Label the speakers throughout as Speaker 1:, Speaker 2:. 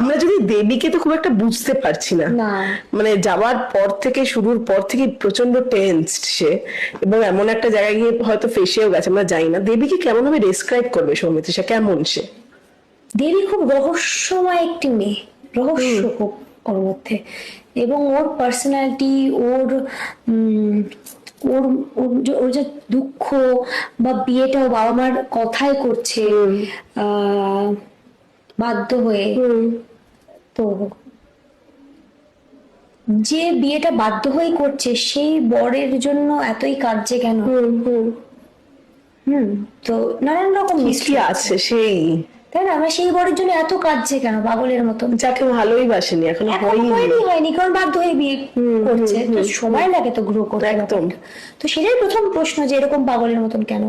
Speaker 1: আমরা যদি দেবীকে তো খুব একটা বুঝতে পারছি না,
Speaker 2: না
Speaker 1: মানে যাওয়ার পর থেকে, শুরুর পর থেকে প্রচন্ড টেন্সড সে, এবং এমন একটা জায়গায় গিয়ে হয়তো ফেসেও গেছে, আমরা জানি না। দেবীকে কেমন ভাবে ডেসক্রাইব করবে সৌমিত্রিষা, কেমন সে?
Speaker 2: দেবী খুব রহস্যময় একটি মেয়ে, রহস্য খুব ওর মধ্যে, এবং ওর পার্সোনালিটি, ওর উম, ওর ওর যে দুঃখ বা বিয়েটা ও বাবা মার কথাই করছে বাধ্য হয়ে, তো যে বিয়েটা বাধ্য হয়ে করছে সেই বরের জন্য এতই কাঁদছে কেন? তো নানান রকম
Speaker 1: কি
Speaker 2: মিস্ট্রি
Speaker 1: আছে সেই,
Speaker 2: তাই না? আমরা সেই বরের জন্য এত কাঁদছে কেন পাগলের মতন?
Speaker 1: যাকে ভালোই বাসেনি, এখনো
Speaker 2: হয়নি কারণ বাধ্য হয়ে বিয়ে করছে, তো সময় লাগে তো গ্রো করতে।
Speaker 1: একদম।
Speaker 2: তো সেটাই প্রথম প্রশ্ন, যে এরকম পাগলের মতন কেন?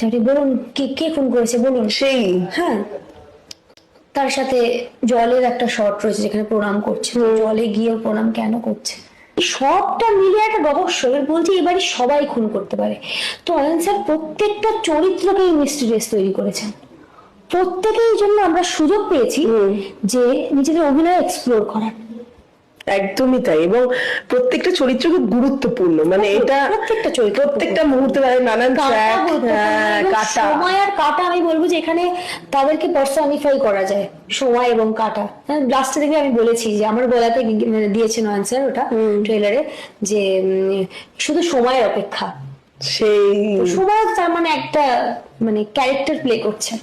Speaker 2: আপনি বলুন, কে কে খুন করেছে বলুন।
Speaker 1: সেই
Speaker 2: হ্যাঁ, তার সাথে জলের একটা শর্ট রয়েছে যেখানে প্রণাম করছে, তো জলে গিয়ে প্রণাম কেন করছে, এই সবটা মিলিয়ে একটা রহস্য। এবার বলছি এবারে সবাই খুন করতে পারে। তো অয়ন স্যার প্রত্যেকটা চরিত্রকেই মিস্ট্রিয়াস তৈরি করেছেন, প্রত্যেকের জন্য আমরা সুযোগ পেয়েছি যে নিজেদের অভিনয় এক্সপ্লোর করার।
Speaker 1: একদমই তাই, এবং প্রত্যেকটা চরিত্র খুব গুরুত্বপূর্ণ, মানে এটা
Speaker 2: প্রত্যেকটা চরিত্র,
Speaker 1: প্রত্যেকটা মুহূর্তে নানান ট্র্যাক, কাটা।
Speaker 2: সময় আর কাটা, আমি বলবো যে এখানে তাদেরকে পার্সনিফাই করা যায়, সময় এবং কাটা। লাস্টে দেখে আমি বলেছি যে আমার গলাতে দিয়েছেন আনসার ওটা ট্রেলারে, যে শুধু সময়ের অপেক্ষা।
Speaker 1: সেই
Speaker 2: সময় তার মানে একটা মানে ক্যারেক্টার প্লে করছে।